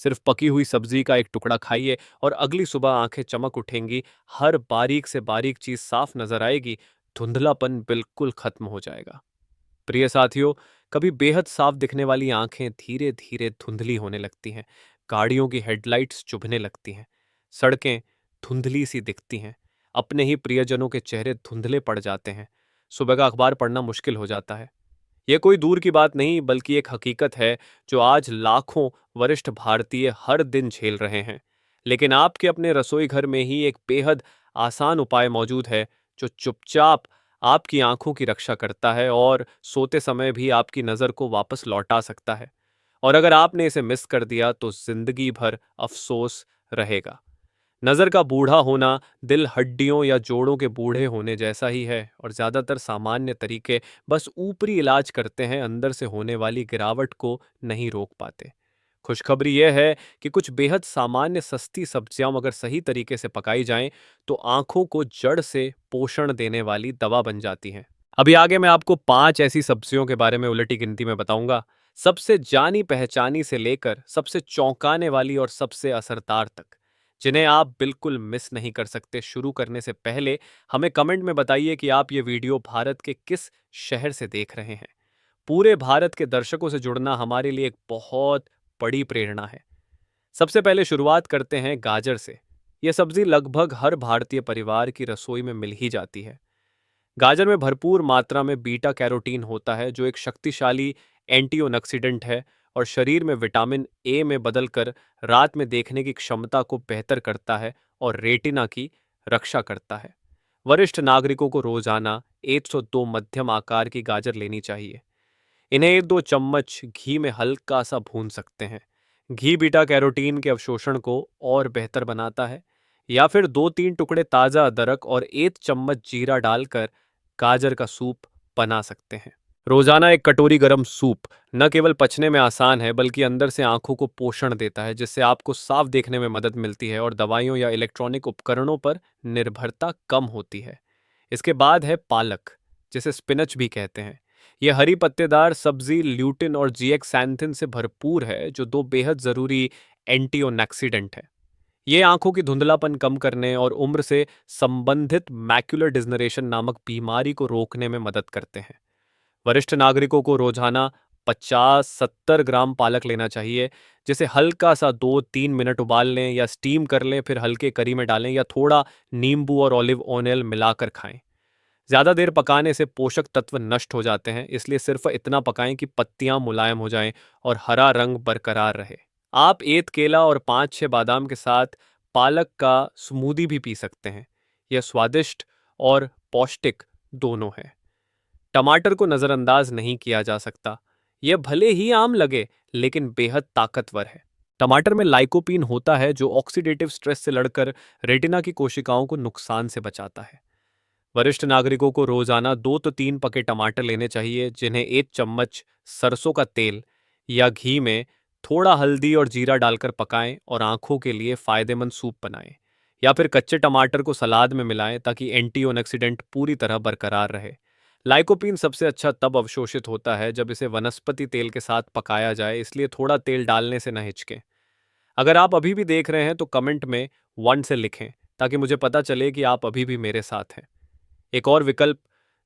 सिर्फ पकी हुई सब्जी का एक टुकड़ा खाइए और अगली सुबह आंखें चमक उठेंगी, हर बारीक से बारीक चीज साफ नजर आएगी, धुंधलापन बिल्कुल खत्म हो जाएगा। प्रिय साथियों, कभी बेहद साफ दिखने वाली आंखें धीरे धीरे धुंधली होने लगती हैं, गाड़ियों की हेडलाइट्स चुभने लगती हैं, सड़कें धुंधली सी दिखती हैं, अपने ही प्रियजनों के चेहरे धुंधले पड़ जाते हैं, सुबह का अखबार पढ़ना मुश्किल हो जाता है। यह कोई दूर की बात नहीं बल्कि एक हकीकत है जो आज लाखों वरिष्ठ भारतीय हर दिन झेल रहे हैं। लेकिन आपके अपने रसोई घर में ही एक बेहद आसान उपाय मौजूद है जो चुपचाप आपकी आंखों की रक्षा करता है और सोते समय भी आपकी नज़र को वापस लौटा सकता है। और अगर आपने इसे मिस कर दिया तो जिंदगी भर अफसोस रहेगा। नज़र का बूढ़ा होना दिल हड्डियों या जोड़ों के बूढ़े होने जैसा ही है और ज़्यादातर सामान्य तरीके बस ऊपरी इलाज करते हैं, अंदर से होने वाली गिरावट को नहीं रोक पाते। खुशखबरी यह है कि कुछ बेहद सामान्य सस्ती सब्जियां अगर सही तरीके से पकाई जाएं तो आंखों को जड़ से पोषण देने वाली दवा बन जाती हैं। अभी आगे मैं आपको 5 ऐसी सब्जियों के बारे में उलटी गिनती में बताऊंगा, सबसे जानी पहचानी से लेकर सबसे चौंकाने वाली और सबसे असरदार तक, जिन्हें आप बिल्कुल मिस नहीं कर सकते। शुरू करने से पहले हमें कमेंट में बताइए कि आप ये वीडियो भारत के किस शहर से देख रहे हैं। पूरे भारत के दर्शकों से जुड़ना हमारे लिए एक बहुत बड़ी प्रेरणा है। सबसे पहले शुरुआत करते हैं गाजर से। यह सब्जी लगभग हर भारतीय परिवार की रसोई में मिल ही जाती है। गाजर में भरपूर मात्रा में बीटा कैरोटीन होता है जो एक शक्तिशाली एंटीऑक्सीडेंट है और शरीर में विटामिन ए में बदलकर रात में देखने की क्षमता को बेहतर करता है और रेटिना की रक्षा करता है। वरिष्ठ नागरिकों को रोजाना 102 मध्यम आकार की गाजर लेनी चाहिए। इन्हें 1-2 चम्मच घी में हल्का सा भून सकते हैं। घी बीटा कैरोटीन के अवशोषण को और बेहतर बनाता है। या फिर 2-3 टुकड़े ताज़ा अदरक और 1 चम्मच जीरा डालकर गाजर का सूप बना सकते हैं। रोजाना एक कटोरी गरम सूप न केवल पचने में आसान है बल्कि अंदर से आंखों को पोषण देता है, जिससे आपको साफ देखने में मदद मिलती है और दवाइयों या इलेक्ट्रॉनिक उपकरणों पर निर्भरता कम होती है। इसके बाद है पालक, जिसे स्पिनच भी कहते हैं। यह हरी पत्तेदार सब्जी ल्यूटिन और जीएक्सैंथिन से भरपूर है जो दो बेहद जरूरी एंटीऑक्सीडेंट है। ये आंखों की धुंधलापन कम करने और उम्र से संबंधित मैक्युलर डिजनरेशन नामक बीमारी को रोकने में मदद करते हैं। वरिष्ठ नागरिकों को रोजाना 50-70 ग्राम पालक लेना चाहिए, जिसे हल्का सा 2-3 मिनट उबाल लें या स्टीम कर लें, फिर हल्के करी में डालें या थोड़ा नींबू और ऑलिव ऑयल मिलाकर खाएं। ज्यादा देर पकाने से पोषक तत्व नष्ट हो जाते हैं, इसलिए सिर्फ इतना पकाएं कि पत्तियां मुलायम हो जाएं और हरा रंग बरकरार रहे। आप एक केला और 5-6 बादाम के साथ पालक का स्मूदी भी पी सकते हैं। यह स्वादिष्ट और पौष्टिक दोनों है। टमाटर को नजरअंदाज नहीं किया जा सकता। यह भले ही आम लगे लेकिन बेहद ताकतवर है। टमाटर में लाइकोपीन होता है जो ऑक्सीडेटिव स्ट्रेस से लड़कर रेटिना की कोशिकाओं को नुकसान से बचाता है। वरिष्ठ नागरिकों को रोजाना 2 से 3 पके टमाटर लेने चाहिए, जिन्हें 1 चम्मच सरसों का तेल या घी में थोड़ा हल्दी और जीरा डालकर पकाएं और आंखों के लिए फायदेमंद सूप बनाएं। या फिर कच्चे टमाटर को सलाद में मिलाएं ताकि एंटीऑक्सीडेंट पूरी तरह बरकरार रहे। लाइकोपीन सबसे अच्छा तब अवशोषित होता है जब इसे वनस्पति तेल के साथ पकाया जाए, इसलिए थोड़ा तेल डालने से न हिचकें। अगर आप अभी भी देख रहे हैं तो कमेंट में 1 से लिखें ताकि मुझे पता चले कि आप अभी भी मेरे साथ हैं। एक और विकल्प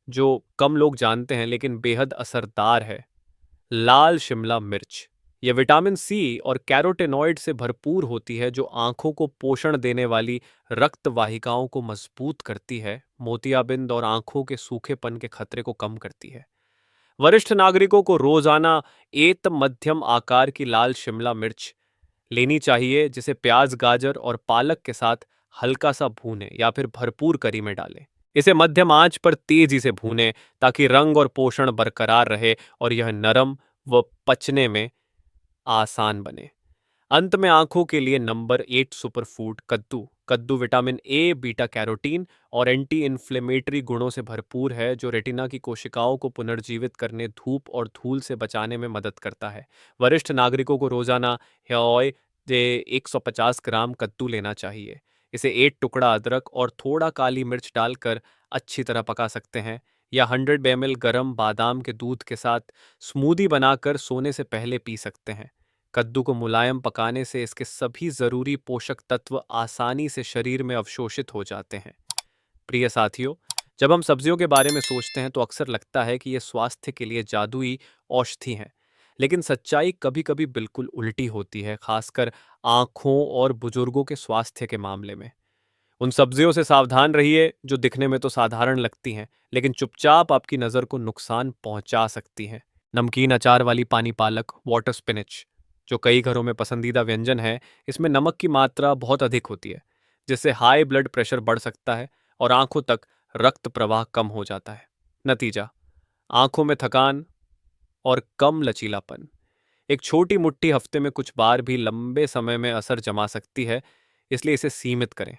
जो कम लोग जानते हैं लेकिन बेहद असरदार है, लाल शिमला मिर्च। यह विटामिन सी और कैरोटेनॉइड से भरपूर होती है जो आंखों को पोषण देने वाली रक्त वाहिकाओं को मजबूत करती है, मोतियाबिंद और आंखों के सूखेपन के खतरे को कम करती है। वरिष्ठ नागरिकों को रोजाना एक मध्यम आकार की लाल शिमला मिर्च लेनी चाहिए, जिसे प्याज, गाजर और पालक के साथ हल्का सा भूनें या फिर भरपूर करी में डालें। इसे मध्यम आंच पर तेजी से भूनें ताकि रंग और पोषण बरकरार रहे और यह नरम व पचने में आसान बने। अंत में आंखों के लिए नंबर 8 सुपरफूड कद्दू। कद्दू विटामिन ए, बीटा कैरोटीन और एंटी इन्फ्लेमेटरी गुणों से भरपूर है जो रेटिना की कोशिकाओं को पुनर्जीवित करने, धूप और धूल से बचाने में मदद करता है। वरिष्ठ नागरिकों को रोजाना ह्योय जे 150 ग्राम कद्दू लेना चाहिए। इसे 1 टुकड़ा अदरक और थोड़ा काली मिर्च डालकर अच्छी तरह पका सकते हैं या 100 ml गर्म बादाम के दूध के साथ स्मूदी बनाकर सोने से पहले पी सकते हैं। कद्दू को मुलायम पकाने से इसके सभी जरूरी पोषक तत्व आसानी से शरीर में अवशोषित हो जाते हैं। प्रिय साथियों, जब हम सब्जियों के बारे में सोचते हैं तो अक्सर लगता है कि ये स्वास्थ्य के लिए जादुई औषधि हैं। लेकिन सच्चाई कभी-कभी बिल्कुल उल्टी होती है, खासकर आंखों और बुजुर्गों के स्वास्थ्य के मामले में। उन सब्जियों से सावधान रहिए जो दिखने में तो साधारण लगती हैं, लेकिन चुपचाप आपकी नज़र को नुकसान पहुंचा सकती हैं। नमकीन अचार वाली पानी पालक, वाटर स्पिनच, जो कई घरों में पसंदीदा व्यंजन है, इसमें नमक की मात्रा बहुत अधिक होती है, जिससे हाई ब्लड प्रेशर बढ़ सकता है और आंखों तक रक्त प्रवाह कम हो जाता है। नतीजा, आंखों में थकान और कम लचीलापन। एक छोटी मुट्ठी हफ्ते में कुछ बार भी लंबे समय में असर जमा सकती है, इसलिए इसे सीमित करें।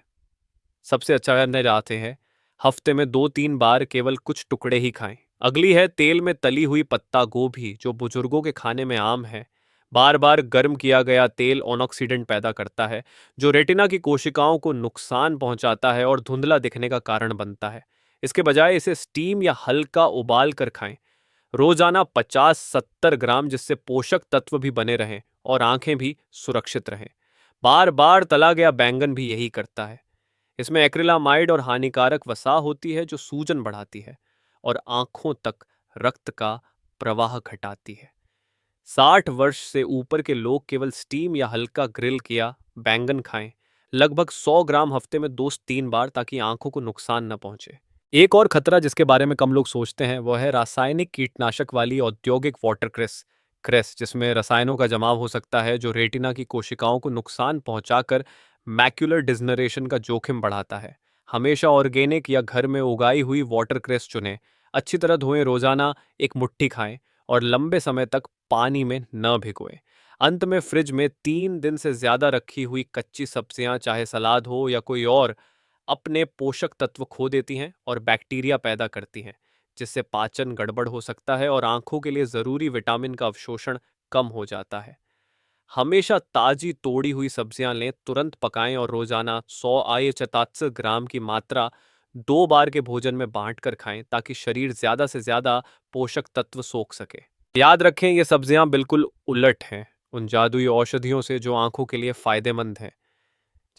सबसे अच्छा करने जाते हैं, हफ्ते में 2-3 बार केवल कुछ टुकड़े ही खाएं। अगली है तेल में तली हुई पत्ता गोभी, जो बुजुर्गों के खाने में आम है। बार बार गर्म किया गया तेल ऑक्सीडेंट पैदा करता है, जो रेटिना की कोशिकाओं को नुकसान पहुंचाता है और धुंधला दिखने का कारण बनता है। इसके बजाय इसे स्टीम या हल्का उबाल कर खाएं, रोजाना 50-70 ग्राम, जिससे पोषक तत्व भी बने रहें और आंखें भी सुरक्षित रहें। बार बार तला गया बैंगन भी यही करता है। इसमें एक्रिलामाइड और हानिकारक वसा होती है जो सूजन बढ़ाती है और आंखों तक रक्त का प्रवाह घटाती है। 60 वर्ष से ऊपर के लोग केवल स्टीम या हल्का ग्रिल किया बैंगन खाएं, लगभग 100 ग्राम हफ्ते में 2 से 3 बार, ताकि आंखों को नुकसान न पहुंचे। एक और खतरा जिसके बारे में कम लोग सोचते हैं वह है रासायनिक कीटनाशक वाली औद्योगिक वाटर क्रेस क्रेस जिसमें रसायनों का जमाव हो सकता है, जो रेटिना की कोशिकाओं को नुकसान पहुंचाकर मैक्युलर डिजनरेशन का जोखिम बढ़ाता है। हमेशा ऑर्गेनिक या घर में उगाई हुई वाटर क्रेस चुनें, अच्छी तरह धोएं, रोजाना एक मुट्ठी खाएं और लंबे समय तक पानी में न भिगोएं। अंत में फ्रिज में 3 दिन से ज्यादा रखी हुई कच्ची सब्जियां, चाहे सलाद हो या कोई और, अपने पोषक तत्व खो देती हैं और बैक्टीरिया पैदा करती हैं, जिससे पाचन गड़बड़ हो सकता है और आंखों के लिए जरूरी विटामिन का अवशोषण कम हो जाता है। हमेशा ताजी तोड़ी हुई सब्जियां लें, तुरंत पकाएं और रोजाना 100 ग्राम की मात्रा 2 बार के भोजन में बांटकर खाएं, ताकि शरीर ज्यादा से ज्यादा पोषक तत्व सोख सके। याद रखें, ये सब्जियां बिल्कुल उलट हैं उन जादुई औषधियों से जो आंखों के लिए फायदेमंद हैं,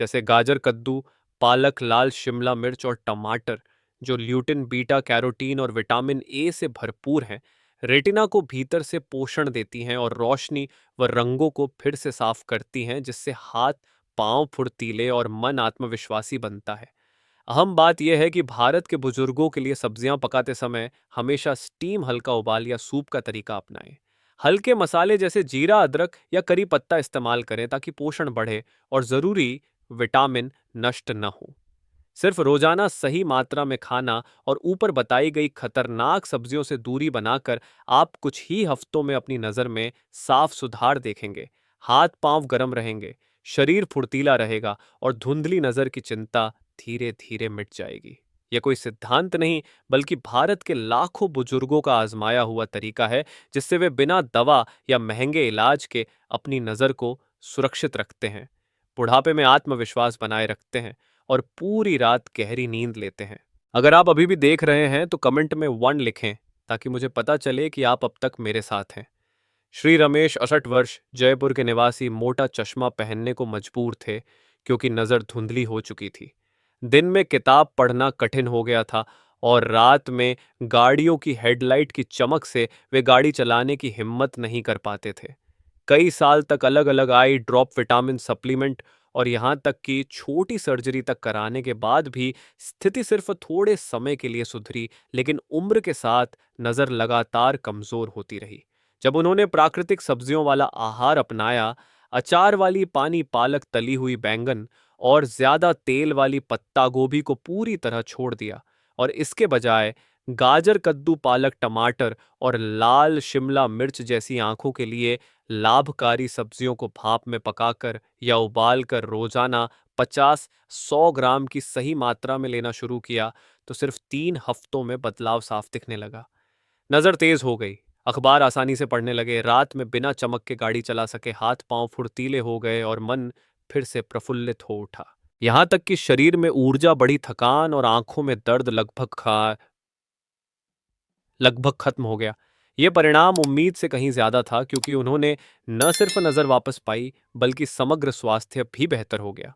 जैसे गाजर, कद्दू, पालक, लाल शिमला मिर्च और टमाटर, जो ल्यूटिन, बीटा कैरोटीन और विटामिन ए से भरपूर हैं, रेटिना को भीतर से पोषण देती हैं और रोशनी व रंगों को फिर से साफ करती हैं, जिससे हाथ पांव फुर्तीले और मन आत्मविश्वासी बनता है। अहम बात यह है कि भारत के बुजुर्गों के लिए सब्जियां पकाते समय हमेशा स्टीम, हल्का उबाल या सूप का तरीका अपनाएं। हल्के मसाले जैसे जीरा, अदरक या करी पत्ता इस्तेमाल करें, ताकि पोषण बढ़े और जरूरी विटामिन नष्ट न हो। सिर्फ रोजाना सही मात्रा में खाना और ऊपर बताई गई खतरनाक सब्जियों से दूरी बनाकर आप कुछ ही हफ्तों में अपनी नज़र में साफ सुधार देखेंगे। हाथ पांव गर्म रहेंगे, शरीर फुर्तीला रहेगा और धुंधली नज़र की चिंता धीरे धीरे मिट जाएगी। यह कोई सिद्धांत नहीं, बल्कि भारत के लाखों बुजुर्गों का आजमाया हुआ तरीका है, जिससे वे बिना दवा या महंगे इलाज के अपनी नज़र को सुरक्षित रखते हैं, बुढ़ापे में आत्मविश्वास बनाए रखते हैं और पूरी रात गहरी नींद लेते हैं। अगर आप अभी भी देख रहे हैं तो कमेंट में 1 लिखें, ताकि मुझे पता चले कि आप अब तक मेरे साथ हैं। श्री रमेश, 68 वर्ष, जयपुर के निवासी, मोटा चश्मा पहनने को मजबूर थे क्योंकि नज़र धुंधली हो चुकी थी। दिन में किताब पढ़ना कठिन हो गया था और रात में गाड़ियों की हेडलाइट की चमक से वे गाड़ी चलाने की हिम्मत नहीं कर पाते थे। कई साल तक अलग अलग आई ड्रॉप, विटामिन सप्लीमेंट और यहाँ तक कि छोटी सर्जरी तक कराने के बाद भी स्थिति सिर्फ थोड़े समय के लिए सुधरी, लेकिन उम्र के साथ नज़र लगातार कमज़ोर होती रही। जब उन्होंने प्राकृतिक सब्जियों वाला आहार अपनाया, अचार वाली पानी पालक, तली हुई बैंगन और ज्यादा तेल वाली पत्ता गोभी को पूरी तरह छोड़ दिया और इसके बजाय गाजर, कद्दू, पालक, टमाटर और लाल शिमला मिर्च जैसी आंखों के लिए लाभकारी सब्जियों को भाप में पकाकर या उबालकर रोजाना 50-100 ग्राम की सही मात्रा में लेना शुरू किया, तो सिर्फ 3 हफ्तों में बदलाव साफ दिखने लगा। नजर तेज हो गई, अखबार आसानी से पढ़ने लगे, रात में बिना चमक के गाड़ी चला सके, हाथ पांव फुर्तीले हो गए और मन फिर से प्रफुल्लित हो उठा। यहां तक कि शरीर में ऊर्जा बढ़ी, थकान और आंखों में दर्द लगभग खत्म हो गया। ये परिणाम उम्मीद से कहीं ज्यादा था, क्योंकि उन्होंने न सिर्फ नजर वापस पाई बल्कि समग्र स्वास्थ्य भी बेहतर हो गया।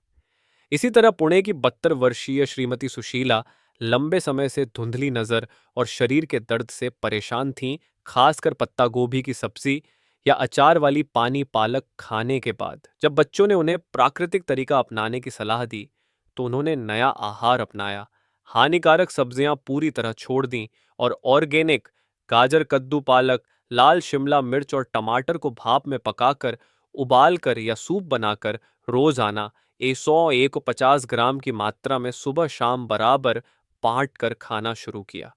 इसी तरह पुणे की 72 वर्षीय श्रीमती सुशीला लंबे समय से धुंधली नजर और शरीर के दर्द से परेशान थीं, खासकर पत्ता गोभी की सब्जी या अचार वाली पानी पालक खाने के बाद। जब बच्चों ने उन्हें प्राकृतिक तरीका अपनाने की सलाह दी, तो उन्होंने नया आहार अपनाया, हानिकारक सब्जियां पूरी तरह छोड़ दी और ऑर्गेनिक गाजर, कद्दू, पालक, लाल शिमला मिर्च और टमाटर को भाप में पकाकर, उबालकर या सूप बनाकर रोजाना 100-150 ग्राम की मात्रा में सुबह शाम बराबर बांट कर खाना शुरू किया।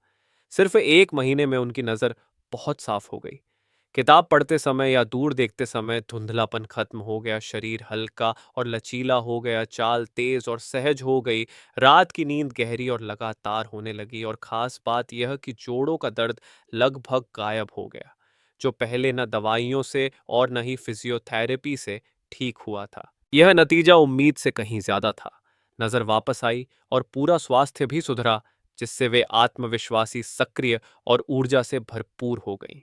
सिर्फ 1 महीने में उनकी नज़र बहुत साफ हो गई। किताब पढ़ते समय या दूर देखते समय धुंधलापन खत्म हो गया, शरीर हल्का और लचीला हो गया, चाल तेज और सहज हो गई, रात की नींद गहरी और लगातार होने लगी और खास बात यह कि जोड़ों का दर्द लगभग गायब हो गया, जो पहले न दवाइयों से और न ही फिजियोथेरेपी से ठीक हुआ था। यह नतीजा उम्मीद से कहीं ज्यादा था। नजर वापस आई और पूरा स्वास्थ्य भी सुधरा, जिससे वे आत्मविश्वासी, सक्रिय और ऊर्जा से भरपूर हो गईं।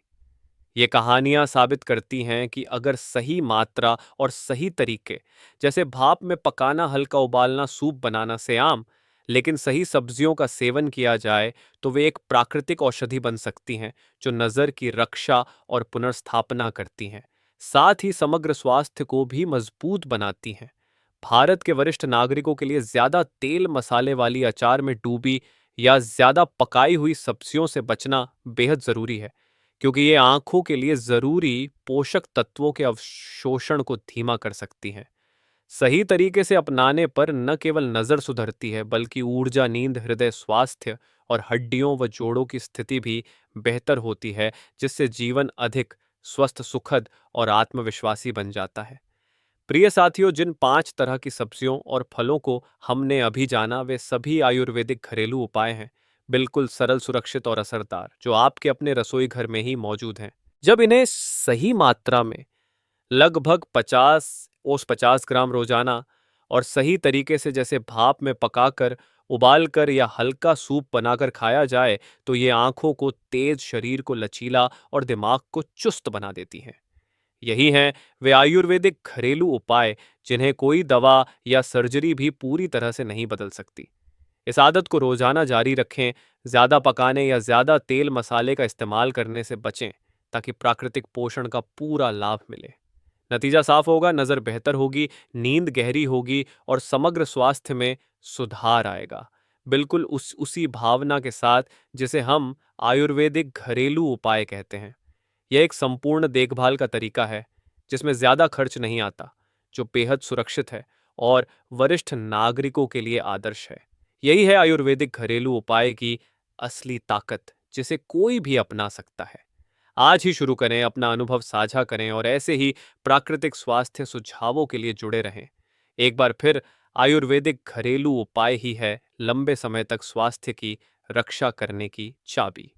ये कहानियां साबित करती हैं कि अगर सही मात्रा और सही तरीके, जैसे भाप में पकाना, हल्का उबालना, सूप बनाना से आम, लेकिन सही सब्जियों का सेवन किया जाए, तो वे एक प्राकृतिक औषधि बन सकती हैं, जो नज़र की रक्षा और पुनर्स्थापना करती हैं, साथ ही समग्र स्वास्थ्य को भी मजबूत बनाती हैं। भारत के वरिष्ठ नागरिकों के लिए ज्यादा तेल मसाले वाली अचार में डूबी या ज्यादा पकाई हुई सब्जियों से बचना बेहद जरूरी है, क्योंकि ये आंखों के लिए जरूरी पोषक तत्वों के अवशोषण को धीमा कर सकती हैं। सही तरीके से अपनाने पर न केवल नजर सुधरती है, बल्कि ऊर्जा, नींद, हृदय स्वास्थ्य और हड्डियों व जोड़ों की स्थिति भी बेहतर होती है, जिससे जीवन अधिक स्वस्थ, सुखद और आत्मविश्वासी बन जाता है। प्रिय साथियों, जिन 5 तरह की सब्जियों और फलों को हमने अभी जाना, वे सभी आयुर्वेदिक घरेलू उपाय हैं, बिल्कुल सरल, सुरक्षित और असरदार, जो आपके अपने रसोई घर में ही मौजूद हैं। जब इन्हें सही मात्रा में, लगभग 50 रोजाना और सही तरीके से, जैसे भाप में पकाकर, उबालकर या हल्का सूप बनाकर खाया जाए, तो ये आंखों को तेज, शरीर को लचीला और दिमाग को चुस्त बना देती हैं। यही हैं वे आयुर्वेदिक घरेलू उपाय, जिन्हें कोई दवा या सर्जरी भी पूरी तरह से नहीं बदल सकती। इस आदत को रोजाना जारी रखें, ज्यादा पकाने या ज्यादा तेल मसाले का इस्तेमाल करने से बचें, ताकि प्राकृतिक पोषण का पूरा लाभ मिले। नतीजा साफ होगा, नजर बेहतर होगी, नींद गहरी होगी और समग्र स्वास्थ्य में सुधार आएगा। बिल्कुल उसी भावना के साथ जिसे हम आयुर्वेदिक घरेलू उपाय कहते हैं। यह एक संपूर्ण देखभाल का तरीका है, जिसमें ज्यादा खर्च नहीं आता, जो बेहद सुरक्षित है और वरिष्ठ नागरिकों के लिए आदर्श है। यही है आयुर्वेदिक घरेलू उपाय की असली ताकत, जिसे कोई भी अपना सकता है। आज ही शुरू करें, अपना अनुभव साझा करें और ऐसे ही प्राकृतिक स्वास्थ्य सुझावों के लिए जुड़े रहें। एक बार फिर, आयुर्वेदिक घरेलू उपाय ही है लंबे समय तक स्वास्थ्य की रक्षा करने की चाबी।